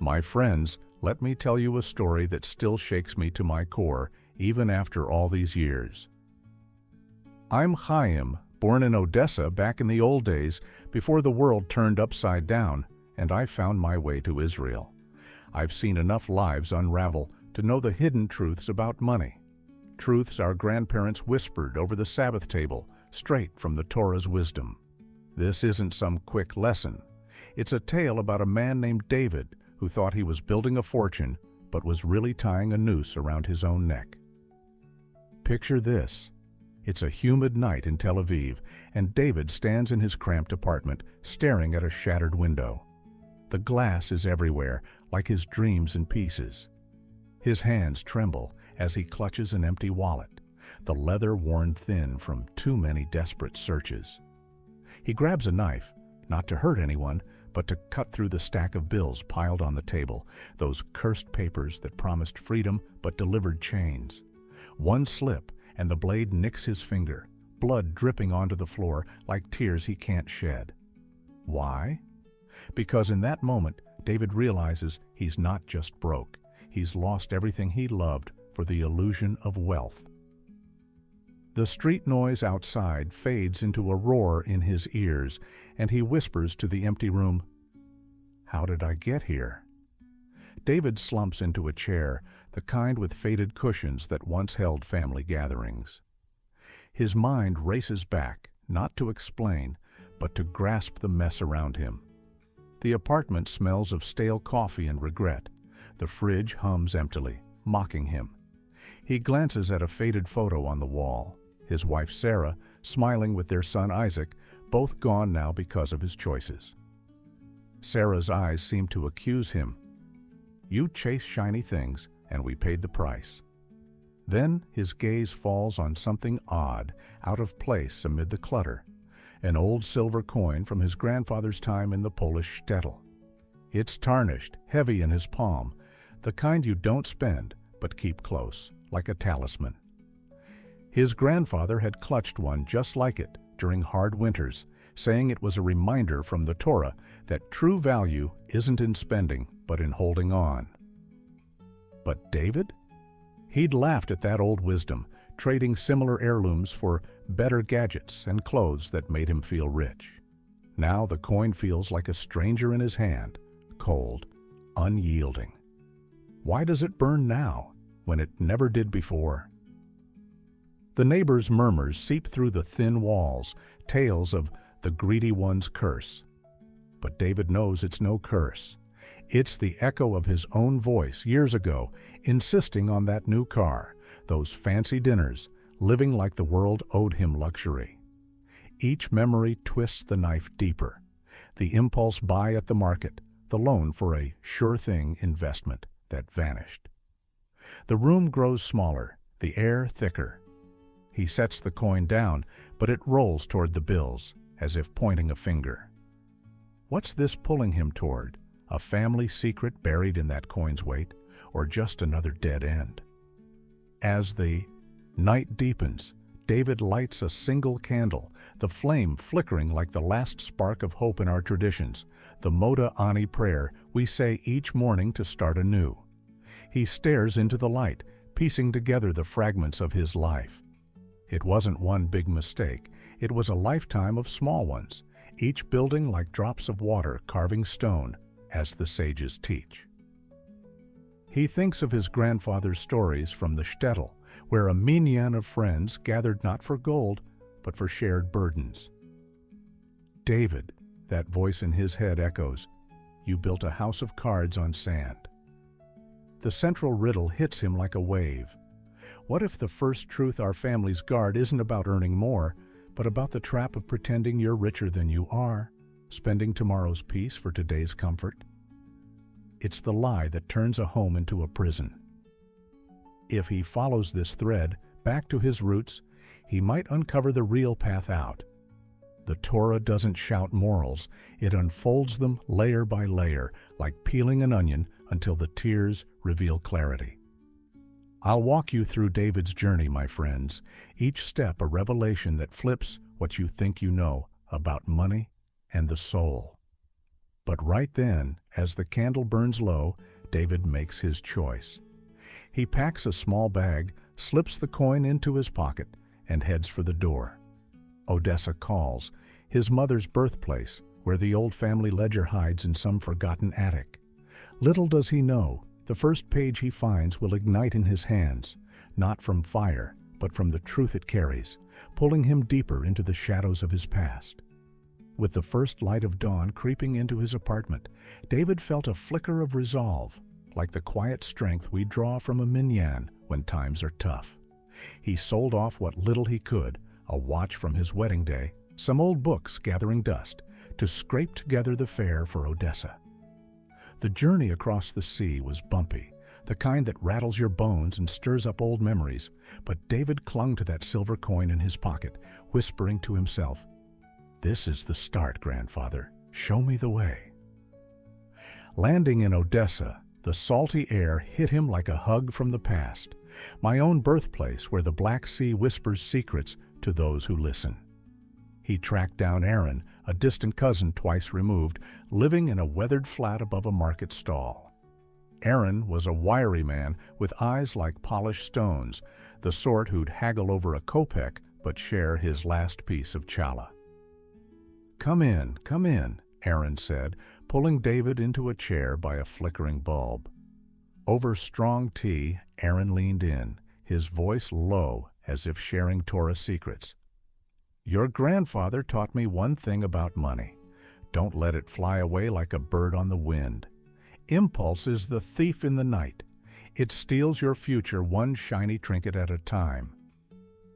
My friends, let me tell you a story that still shakes me to my core, even after all these years. I'm Chaim, born in Odessa back in the old days, before the world turned upside down, and I found my way to Israel. I've seen enough lives unravel to know the hidden truths about money. Truths our grandparents whispered over the Sabbath table, straight from the Torah's wisdom. This isn't some quick lesson. It's a tale about a man named David who thought he was building a fortune, but was really tying a noose around his own neck. Picture this. It's a humid night in Tel Aviv, and David stands in his cramped apartment, staring at a shattered window. The glass is everywhere, like his dreams in pieces. His hands tremble as he clutches an empty wallet, the leather worn thin from too many desperate searches. He grabs a knife, not to hurt anyone, but to cut through the stack of bills piled on the table, those cursed papers that promised freedom but delivered chains. One slip, and the blade nicks his finger, blood dripping onto the floor like tears he can't shed. Why? Because in that moment, David realizes he's not just broke. He's lost everything he loved for the illusion of wealth. The street noise outside fades into a roar in his ears, and he whispers to the empty room, "How did I get here?" David slumps into a chair, the kind with faded cushions that once held family gatherings. His mind races back, not to explain, but to grasp the mess around him. The apartment smells of stale coffee and regret. The fridge hums emptily, mocking him. He glances at a faded photo on the wall. His wife Sarah, smiling with their son Isaac, both gone now because of his choices. Sarah's eyes seem to accuse him. "You chase shiny things, and we paid the price." Then his gaze falls on something odd, out of place amid the clutter. An old silver coin from his grandfather's time in the Polish shtetl. It's tarnished, heavy in his palm, the kind you don't spend, but keep close, like a talisman. His grandfather had clutched one just like it during hard winters, saying it was a reminder from the Torah that true value isn't in spending, but in holding on. But David? He'd laughed at that old wisdom, trading similar heirlooms for better gadgets and clothes that made him feel rich. Now the coin feels like a stranger in his hand, cold, unyielding. Why does it burn now, when it never did before? The neighbors' murmurs seep through the thin walls, tales of the greedy one's curse. But David knows it's no curse. It's the echo of his own voice years ago, insisting on that new car, those fancy dinners, living like the world owed him luxury. Each memory twists the knife deeper. The impulse buy at the market, the loan for a sure-thing investment that vanished. The room grows smaller, the air thicker. He sets the coin down, but it rolls toward the bills, as if pointing a finger. What's this pulling him toward? A family secret buried in that coin's weight, or just another dead end? As the night deepens, David lights a single candle, the flame flickering like the last spark of hope in our traditions, the Moda Ani prayer we say each morning to start anew. He stares into the light, piecing together the fragments of his life. It wasn't one big mistake. It was a lifetime of small ones, each building like drops of water carving stone, as the sages teach. He thinks of his grandfather's stories from the shtetl, where a minyan of friends gathered not for gold, but for shared burdens. David, that voice in his head echoes, "You built a house of cards on sand." The central riddle hits him like a wave. What if the first truth our families guard isn't about earning more, but about the trap of pretending you're richer than you are, spending tomorrow's peace for today's comfort? It's the lie that turns a home into a prison. If he follows this thread back to his roots, he might uncover the real path out. The Torah doesn't shout morals, it unfolds them layer by layer, like peeling an onion until the tears reveal clarity. I'll walk you through David's journey, my friends, each step a revelation that flips what you think you know about money and the soul. But right then, as the candle burns low, David makes his choice. He packs a small bag, slips the coin into his pocket, and heads for the door. Odessa calls, his mother's birthplace, where the old family ledger hides in some forgotten attic. Little does he know, the first page he finds will ignite in his hands, not from fire, but from the truth it carries, pulling him deeper into the shadows of his past. With the first light of dawn creeping into his apartment, David felt a flicker of resolve, like the quiet strength we draw from a minyan when times are tough. He sold off what little he could, a watch from his wedding day, some old books gathering dust, to scrape together the fare for Odessa. The journey across the sea was bumpy, the kind that rattles your bones and stirs up old memories, but David clung to that silver coin in his pocket, whispering to himself, "This is the start, grandfather. Show me the way." Landing in Odessa, the salty air hit him like a hug from the past, my own birthplace where the Black Sea whispers secrets to those who listen. He tracked down Aaron, a distant cousin twice removed, living in a weathered flat above a market stall. Aaron was a wiry man with eyes like polished stones, the sort who'd haggle over a kopeck but share his last piece of challah. Come in, Aaron said, pulling David into a chair by a flickering bulb. Over strong tea, Aaron leaned in, his voice low as if sharing Torah secrets. "Your grandfather taught me one thing about money. Don't let it fly away like a bird on the wind. Impulse is the thief in the night. It steals your future one shiny trinket at a time."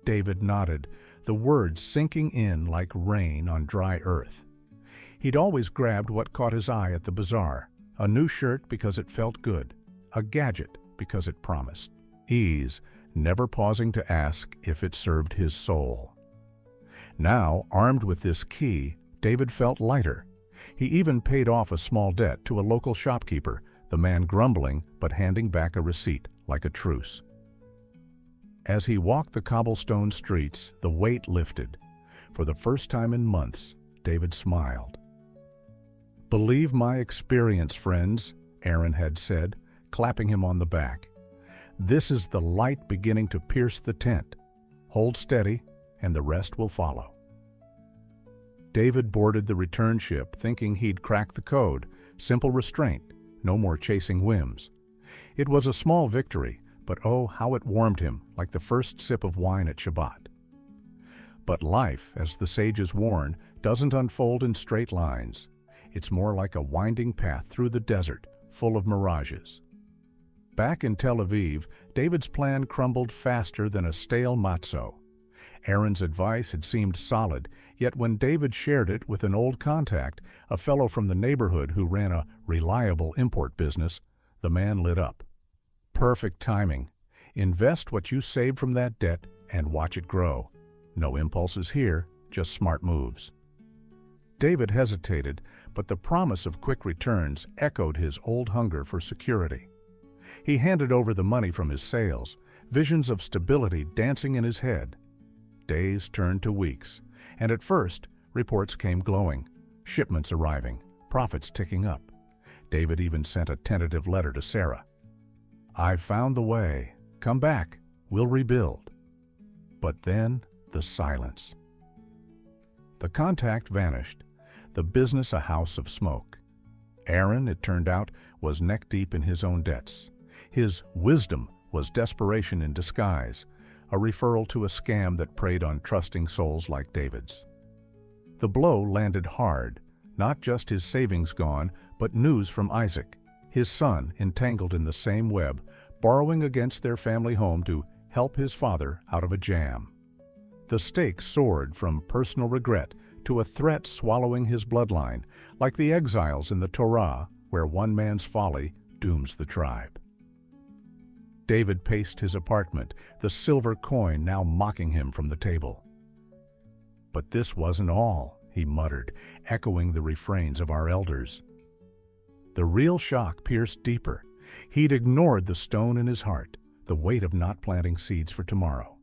David nodded, the words sinking in like rain on dry earth. He'd always grabbed what caught his eye at the bazaar, a new shirt because it felt good, a gadget because it promised ease, never pausing to ask if it served his soul. Now, armed with this key, David felt lighter. He even paid off a small debt to a local shopkeeper, the man grumbling but handing back a receipt like a truce. As he walked the cobblestone streets, the weight lifted. For the first time in months, David smiled. "Believe my experience, friends," Aaron had said, clapping him on the back. "This is the light beginning to pierce the tent. Hold steady, and the rest will follow." David boarded the return ship thinking he'd cracked the code, simple restraint, no more chasing whims. It was a small victory, but oh, how it warmed him, like the first sip of wine at Shabbat. But life, as the sages warn, doesn't unfold in straight lines. It's more like a winding path through the desert, full of mirages. Back in Tel Aviv, David's plan crumbled faster than a stale matzo. Aaron's advice had seemed solid, yet when David shared it with an old contact, a fellow from the neighborhood who ran a reliable import business, the man lit up. Perfect timing. Invest what you saved from that debt and watch it grow. No impulses here, just smart moves. David hesitated, but the promise of quick returns echoed his old hunger for security. He handed over the money from his sales, visions of stability dancing in his head. Days turned to weeks, and at first, reports came glowing, shipments arriving, profits ticking up. David even sent a tentative letter to Sarah. "I've found the way. Come back. We'll rebuild." But then, the silence. The contact vanished, the business a house of smoke. Aaron, it turned out, was neck-deep in his own debts. His wisdom was desperation in disguise, a referral to a scam that preyed on trusting souls like David's. The blow landed hard, not just his savings gone, but news from Isaac, his son entangled in the same web, borrowing against their family home to help his father out of a jam. The stakes soared from personal regret to a threat swallowing his bloodline, like the exiles in the Torah, where one man's folly dooms the tribe. David paced his apartment, the silver coin now mocking him from the table. "But this wasn't all," he muttered, echoing the refrains of our elders. The real shock pierced deeper. He'd ignored the stone in his heart, the weight of not planting seeds for tomorrow.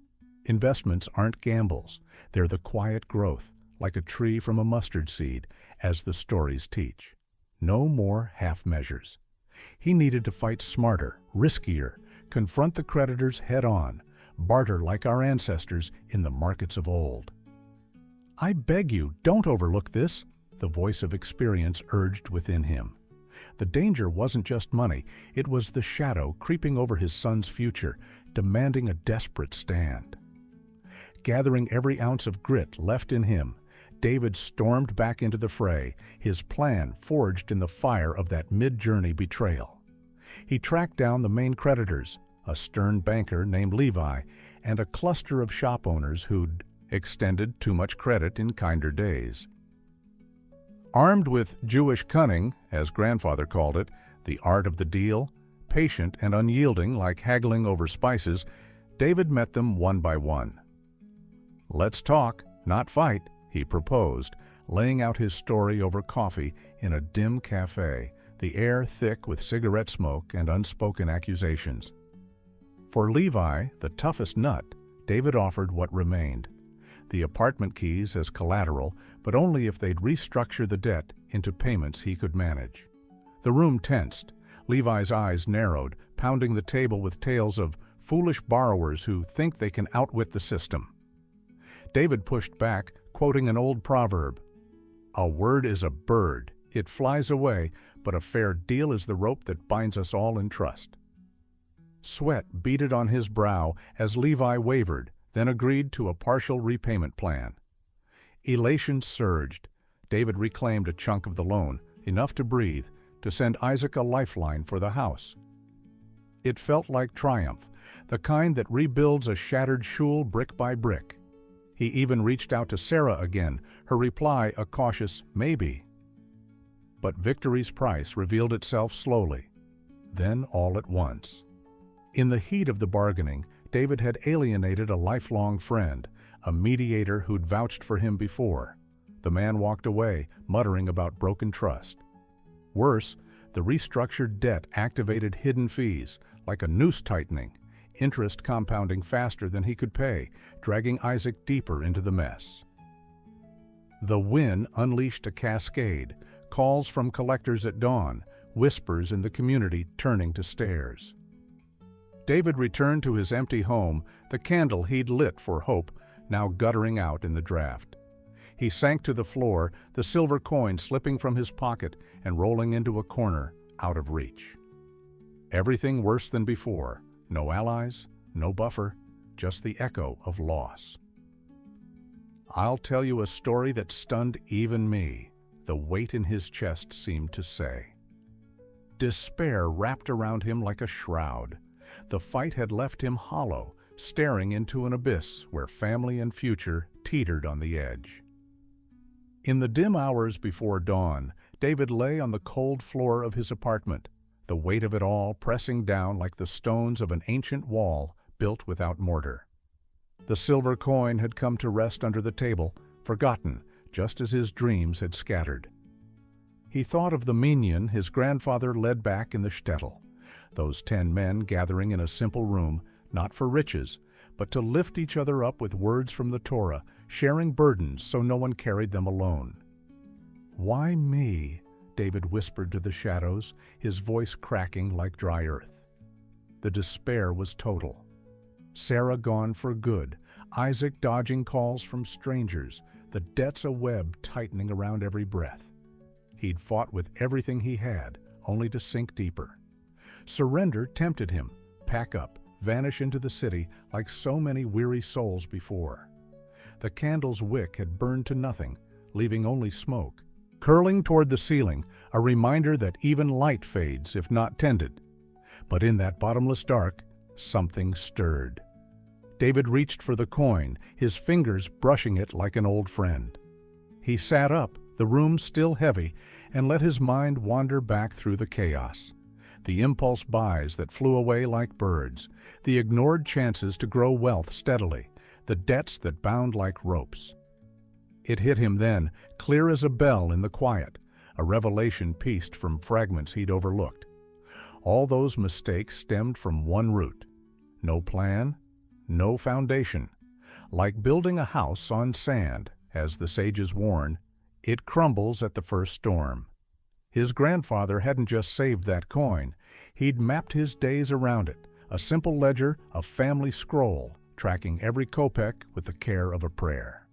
Investments aren't gambles. They're the quiet growth, like a tree from a mustard seed, as the stories teach. No more half measures. He needed to fight smarter, riskier, confront the creditors head-on, barter like our ancestors in the markets of old. "I beg you, don't overlook this," the voice of experience urged within him. The danger wasn't just money, it was the shadow creeping over his son's future, demanding a desperate stand. Gathering every ounce of grit left in him, David stormed back into the fray, his plan forged in the fire of that mid-journey betrayal. He tracked down the main creditors, a stern banker named Levi, and a cluster of shop owners who'd extended too much credit in kinder days. Armed with Jewish cunning, as grandfather called it, the art of the deal, patient and unyielding like haggling over spices, David met them one by one. "Let's talk, not fight," he proposed, laying out his story over coffee in a dim cafe, the air thick with cigarette smoke and unspoken accusations. For Levi, the toughest nut, David offered what remained: the apartment keys as collateral, but only if they'd restructure the debt into payments he could manage. The room tensed. Levi's eyes narrowed, pounding the table with tales of foolish borrowers who think they can outwit the system. David pushed back, quoting an old proverb, "A word is a bird. It flies away, but a fair deal is the rope that binds us all in trust." Sweat beaded on his brow as Levi wavered, then agreed to a partial repayment plan. Elation surged. David reclaimed a chunk of the loan, enough to breathe, to send Isaac a lifeline for the house. It felt like triumph, the kind that rebuilds a shattered shul brick by brick. He even reached out to Sarah again, her reply a cautious maybe. But victory's price revealed itself slowly, then all at once. In the heat of the bargaining, David had alienated a lifelong friend, a mediator who'd vouched for him before. The man walked away, muttering about broken trust. Worse, the restructured debt activated hidden fees, like a noose tightening, interest compounding faster than he could pay, dragging Isaac deeper into the mess. The win unleashed a cascade, calls from collectors at dawn, whispers in the community turning to stares. David returned to his empty home, the candle he'd lit for hope now guttering out in the draft. He sank to the floor, the silver coin slipping from his pocket and rolling into a corner, out of reach. Everything worse than before. No allies, no buffer, just the echo of loss. "I'll tell you a story that stunned even me," the weight in his chest seemed to say. Despair wrapped around him like a shroud. The fight had left him hollow, staring into an abyss where family and future teetered on the edge. In the dim hours before dawn, David lay on the cold floor of his apartment, the weight of it all pressing down like the stones of an ancient wall built without mortar. The silver coin had come to rest under the table, forgotten, just as his dreams had scattered. He thought of the minyan his grandfather led back in the shtetl, those 10 men gathering in a simple room, not for riches, but to lift each other up with words from the Torah, sharing burdens so no one carried them alone. "Why me?" David whispered to the shadows, his voice cracking like dry earth. The despair was total. Sarah gone for good, Isaac dodging calls from strangers, the debts a web tightening around every breath. He'd fought with everything he had, only to sink deeper. Surrender tempted him, pack up, vanish into the city like so many weary souls before. The candle's wick had burned to nothing, leaving only smoke. Curling toward the ceiling, a reminder that even light fades if not tended. But in that bottomless dark, something stirred. David reached for the coin, his fingers brushing it like an old friend. He sat up, the room still heavy, and let his mind wander back through the chaos. The impulse buys that flew away like birds, the ignored chances to grow wealth steadily, the debts that bound like ropes. It hit him then, clear as a bell in the quiet, a revelation pieced from fragments he'd overlooked. All those mistakes stemmed from one root. No plan, no foundation. Like building a house on sand, as the sages warn, it crumbles at the first storm. His grandfather hadn't just saved that coin, he'd mapped his days around it, a simple ledger, a family scroll, tracking every kopeck with the care of a prayer.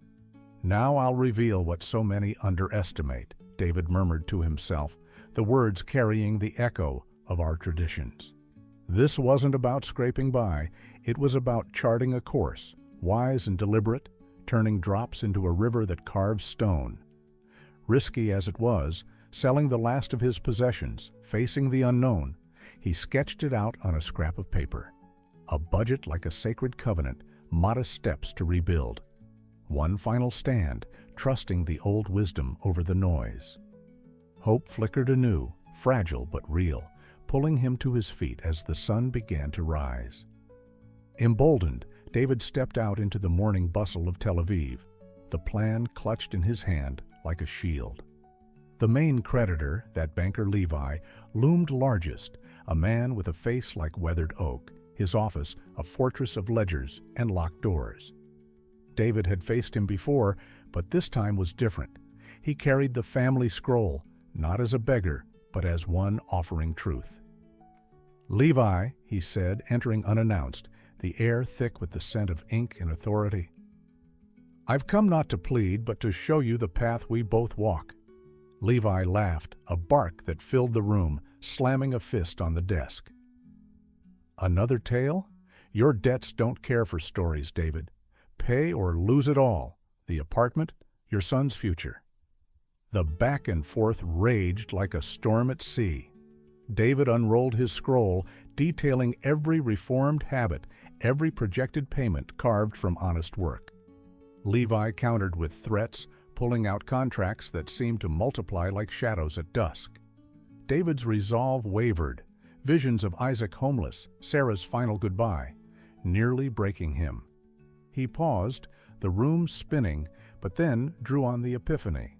"Now I'll reveal what so many underestimate," David murmured to himself, the words carrying the echo of our traditions. This wasn't about scraping by, it was about charting a course, wise and deliberate, turning drops into a river that carves stone. Risky as it was, selling the last of his possessions, facing the unknown, he sketched it out on a scrap of paper. A budget like a sacred covenant, modest steps to rebuild. One final stand, trusting the old wisdom over the noise. Hope flickered anew, fragile but real, pulling him to his feet as the sun began to rise. Emboldened, David stepped out into the morning bustle of Tel Aviv, the plan clutched in his hand like a shield. The main creditor, that banker Levi, loomed largest, a man with a face like weathered oak, his office a fortress of ledgers and locked doors. David had faced him before, but this time was different. He carried the family scroll, not as a beggar, but as one offering truth. "Levi," he said, entering unannounced, the air thick with the scent of ink and authority. "I've come not to plead, but to show you the path we both walk." Levi laughed, a bark that filled the room, slamming a fist on the desk. "Another tale? Your debts don't care for stories, David. Pay or lose it all. The apartment, your son's future." The back and forth raged like a storm at sea. David unrolled his scroll, detailing every reformed habit, every projected payment carved from honest work. Levi countered with threats, pulling out contracts that seemed to multiply like shadows at dusk. David's resolve wavered, visions of Isaac homeless, Sarah's final goodbye, nearly breaking him. He paused, the room spinning, but then drew on the epiphany.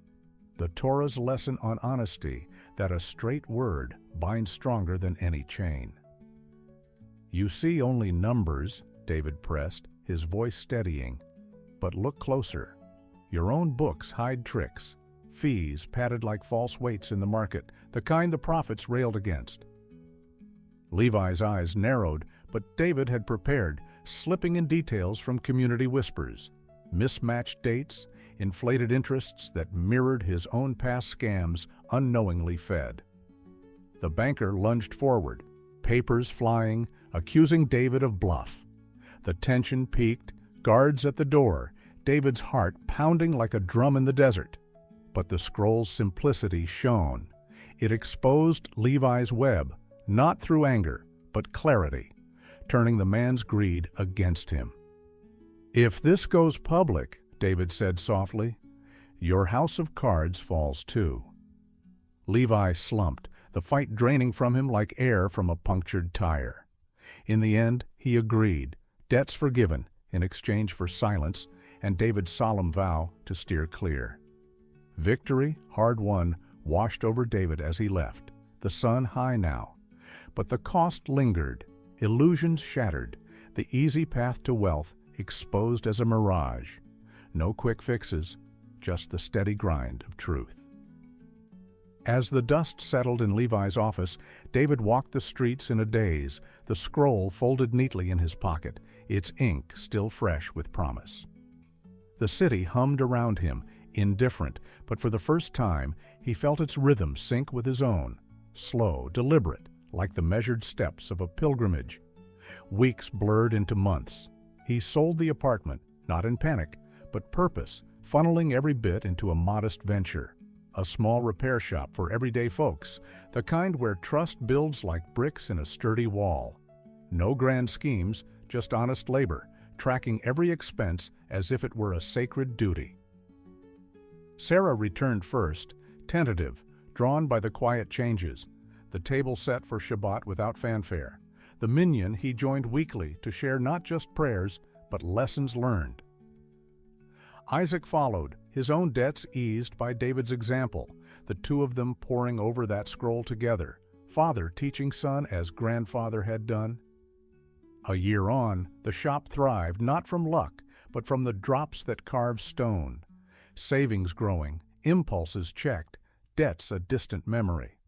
The Torah's lesson on honesty, that a straight word binds stronger than any chain. "You see only numbers," David pressed, his voice steadying. "But look closer. Your own books hide tricks, fees padded like false weights in the market, the kind the prophets railed against." Levi's eyes narrowed, but David had prepared, slipping in details from community whispers, mismatched dates, inflated interests that mirrored his own past scams unknowingly fed. The banker lunged forward, papers flying, accusing David of bluff. The tension peaked, guards at the door, David's heart pounding like a drum in the desert. But the scroll's simplicity shone. It exposed Levi's web, not through anger, but clarity, turning the man's greed against him. "If this goes public," David said softly, "your house of cards falls too." Levi slumped, the fight draining from him like air from a punctured tire. In the end, he agreed, debts forgiven in exchange for silence and David's solemn vow to steer clear. Victory, hard won, washed over David as he left, the sun high now. But the cost lingered, illusions shattered, the easy path to wealth exposed as a mirage. No quick fixes, just the steady grind of truth. As the dust settled in Levi's office, David walked the streets in a daze, the scroll folded neatly in his pocket, its ink still fresh with promise. The city hummed around him, indifferent, but for the first time he felt its rhythm sync with his own, slow, deliberate, like the measured steps of a pilgrimage. Weeks blurred into months. He sold the apartment, not in panic, but purpose, funneling every bit into a modest venture, a small repair shop for everyday folks, the kind where trust builds like bricks in a sturdy wall. No grand schemes, just honest labor, tracking every expense as if it were a sacred duty. Sarah returned first, tentative, drawn by the quiet changes, the table set for Shabbat without fanfare, the minyan he joined weekly to share not just prayers, but lessons learned. Isaac followed, his own debts eased by David's example, the two of them poring over that scroll together, father teaching son as grandfather had done. A year on, the shop thrived not from luck, but from the drops that carved stone. Savings growing, impulses checked, debts a distant memory.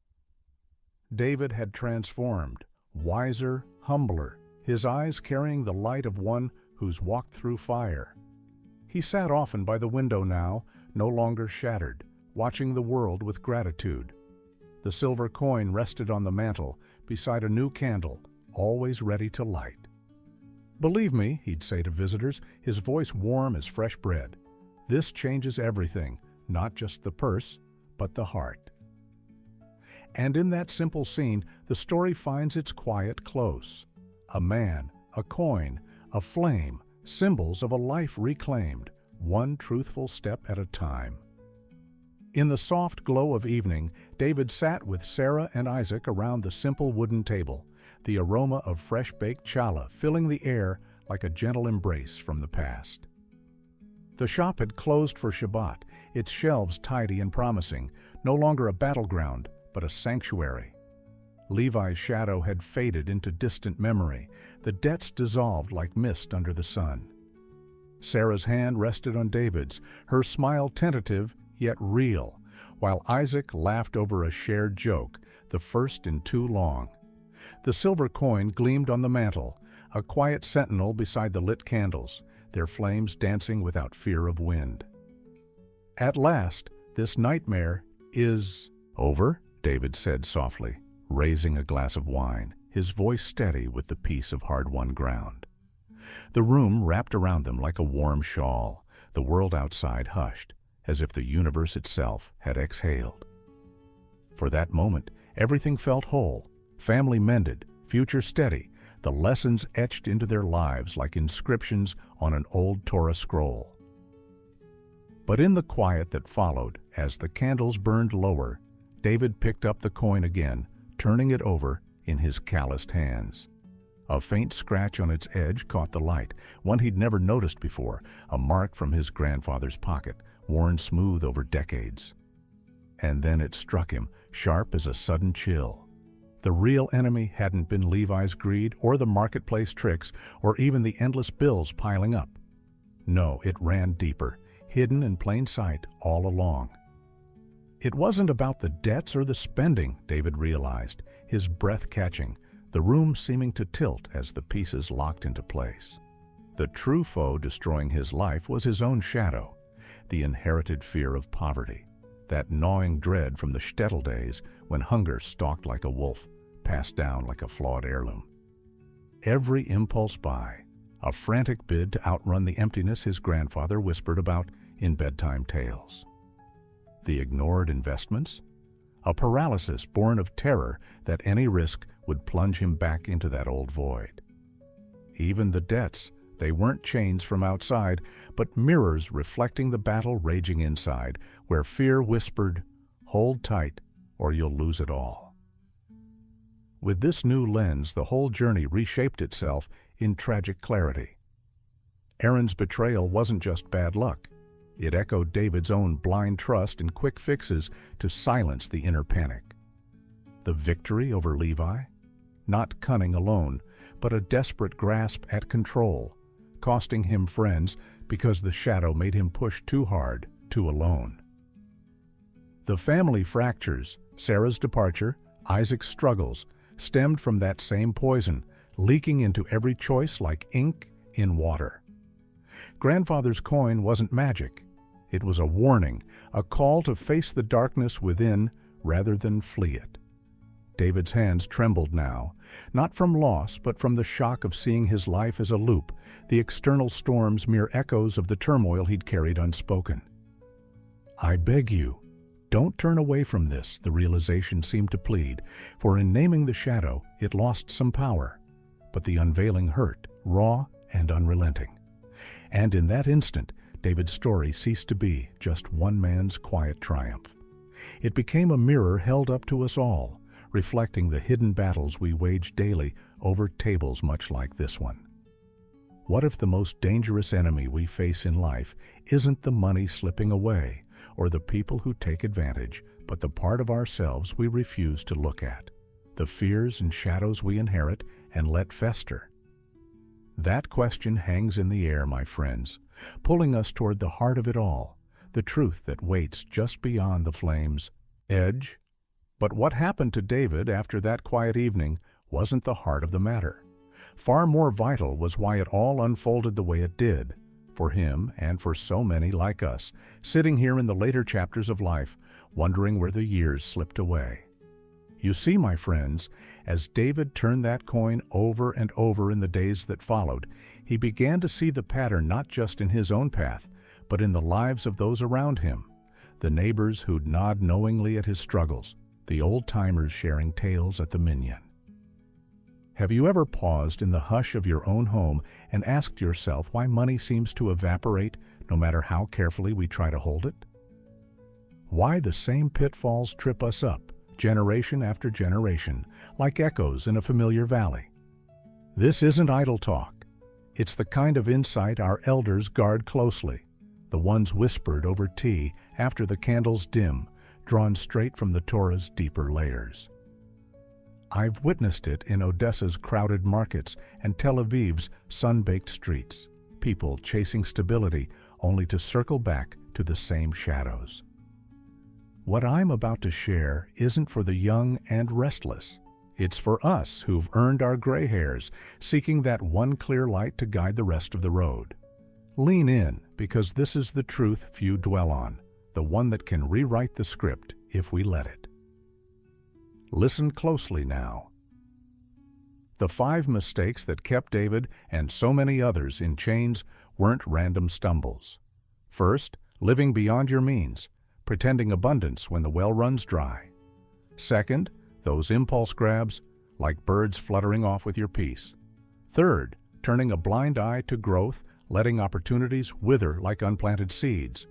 David had transformed, wiser, humbler, his eyes carrying the light of one who's walked through fire. He sat often by the window now, no longer shattered, watching the world with gratitude. The silver coin rested on the mantel beside a new candle, always ready to light. "Believe me," he'd say to visitors, his voice warm as fresh bread, "this changes everything, not just the purse, but the heart." And in that simple scene, the story finds its quiet close. A man, a coin, a flame, symbols of a life reclaimed, one truthful step at a time. In the soft glow of evening, David sat with Sarah and Isaac around the simple wooden table, the aroma of fresh-baked challah filling the air like a gentle embrace from the past. The shop had closed for Shabbat, its shelves tidy and promising, no longer a battleground, but a sanctuary. Levi's shadow had faded into distant memory, the debts dissolved like mist under the sun. Sarah's hand rested on David's, her smile tentative yet real, while Isaac laughed over a shared joke, the first in too long. The silver coin gleamed on the mantel, a quiet sentinel beside the lit candles, their flames dancing without fear of wind. "At last, this nightmare is over," David said softly, raising a glass of wine, his voice steady with the peace of hard-won ground. The room wrapped around them like a warm shawl, the world outside hushed, as if the universe itself had exhaled. For that moment, everything felt whole, family mended, future steady, the lessons etched into their lives like inscriptions on an old Torah scroll. But in the quiet that followed, as the candles burned lower, David picked up the coin again, turning it over in his calloused hands. A faint scratch on its edge caught the light, one he'd never noticed before, a mark from his grandfather's pocket, worn smooth over decades. And then it struck him, sharp as a sudden chill. The real enemy hadn't been Levi's greed or the marketplace tricks or even the endless bills piling up. No, it ran deeper, hidden in plain sight all along. It wasn't about the debts or the spending, David realized, his breath catching, the room seeming to tilt as the pieces locked into place. The true foe destroying his life was his own shadow, the inherited fear of poverty, that gnawing dread from the shtetl days when hunger stalked like a wolf, passed down like a flawed heirloom. Every impulse buy, a frantic bid to outrun the emptiness his grandfather whispered about in bedtime tales. The ignored investments, a paralysis born of terror that any risk would plunge him back into that old void. Even the debts, they weren't chains from outside, but mirrors reflecting the battle raging inside, where fear whispered, "Hold tight, or you'll lose it all." With this new lens, the whole journey reshaped itself in tragic clarity. Aaron's betrayal wasn't just bad luck. It echoed David's own blind trust in quick fixes to silence the inner panic. The victory over Levi? Not cunning alone, but a desperate grasp at control, costing him friends because the shadow made him push too hard, too alone. The family fractures, Sarah's departure, Isaac's struggles, stemmed from that same poison, leaking into every choice like ink in water. Grandfather's coin wasn't magic. It was a warning, a call to face the darkness within rather than flee it. David's hands trembled now, not from loss, but from the shock of seeing his life as a loop, the external storms mere echoes of the turmoil he'd carried unspoken. "I beg you, don't turn away from this," the realization seemed to plead, for in naming the shadow, it lost some power, but the unveiling hurt, raw and unrelenting. And in that instant, David's story ceased to be just one man's quiet triumph. It became a mirror held up to us all, reflecting the hidden battles we wage daily over tables much like this one. What if the most dangerous enemy we face in life isn't the money slipping away or the people who take advantage, but the part of ourselves we refuse to look at, the fears and shadows we inherit and let fester? That question hangs in the air, my friends, pulling us toward the heart of it all, the truth that waits just beyond the flames edge. But what happened to David after that quiet evening wasn't the heart of the matter. Far more vital was why it all unfolded the way it did, for him and for so many like us, sitting here in the later chapters of life, wondering where the years slipped away. You see, my friends, as David turned that coin over and over in the days that followed, he began to see the pattern not just in his own path, but in the lives of those around him, the neighbors who'd nod knowingly at his struggles, the old-timers sharing tales at the minyan. Have you ever paused in the hush of your own home and asked yourself why money seems to evaporate no matter how carefully we try to hold it? Why the same pitfalls trip us up, generation after generation, like echoes in a familiar valley? This isn't idle talk. It's the kind of insight our elders guard closely, the ones whispered over tea after the candles dim, drawn straight from the Torah's deeper layers. I've witnessed it in Odessa's crowded markets and Tel Aviv's sun-baked streets, people chasing stability only to circle back to the same shadows. What I'm about to share isn't for the young and restless. It's for us who've earned our gray hairs, seeking that one clear light to guide the rest of the road. Lean in, because this is the truth few dwell on, the one that can rewrite the script if we let it. Listen closely now. The 5 mistakes that kept David and so many others in chains weren't random stumbles. First, living beyond your means, pretending abundance when the well runs dry. Second, those impulse grabs, like birds fluttering off with your peace. Third, turning a blind eye to growth, letting opportunities wither like unplanted seeds.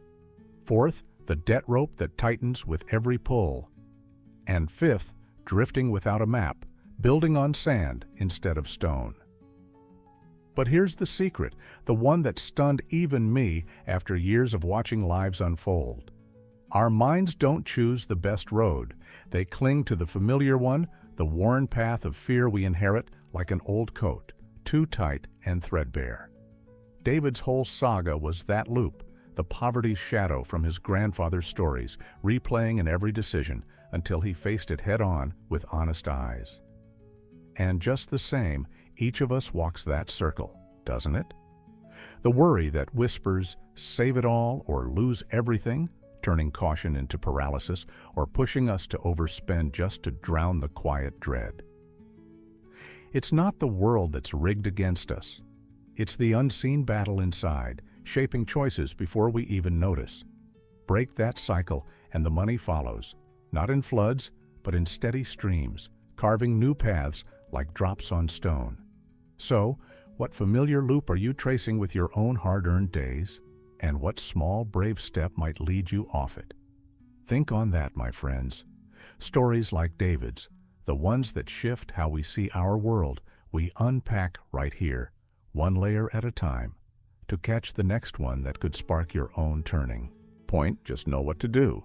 Fourth, the debt rope that tightens with every pull. And fifth, drifting without a map, building on sand instead of stone. But here's the secret, the one that stunned even me after years of watching lives unfold. Our minds don't choose the best road. They cling to the familiar one, the worn path of fear we inherit like an old coat, too tight and threadbare. David's whole saga was that loop, the poverty shadow from his grandfather's stories, replaying in every decision until he faced it head-on with honest eyes. And just the same, each of us walks that circle, doesn't it? The worry that whispers, save it all or lose everything, turning caution into paralysis or pushing us to overspend just to drown the quiet dread. It's not the world that's rigged against us. It's the unseen battle inside, shaping choices before we even notice. Break that cycle and the money follows, not in floods, but in steady streams, carving new paths like drops on stone. So, what familiar loop are you tracing with your own hard-earned days? And what small, brave step might lead you off it? Think on that, my friends. Stories like David's, the ones that shift how we see our world, we unpack right here, one layer at a time, to catch the next one that could spark your own turning point. Just know what to do.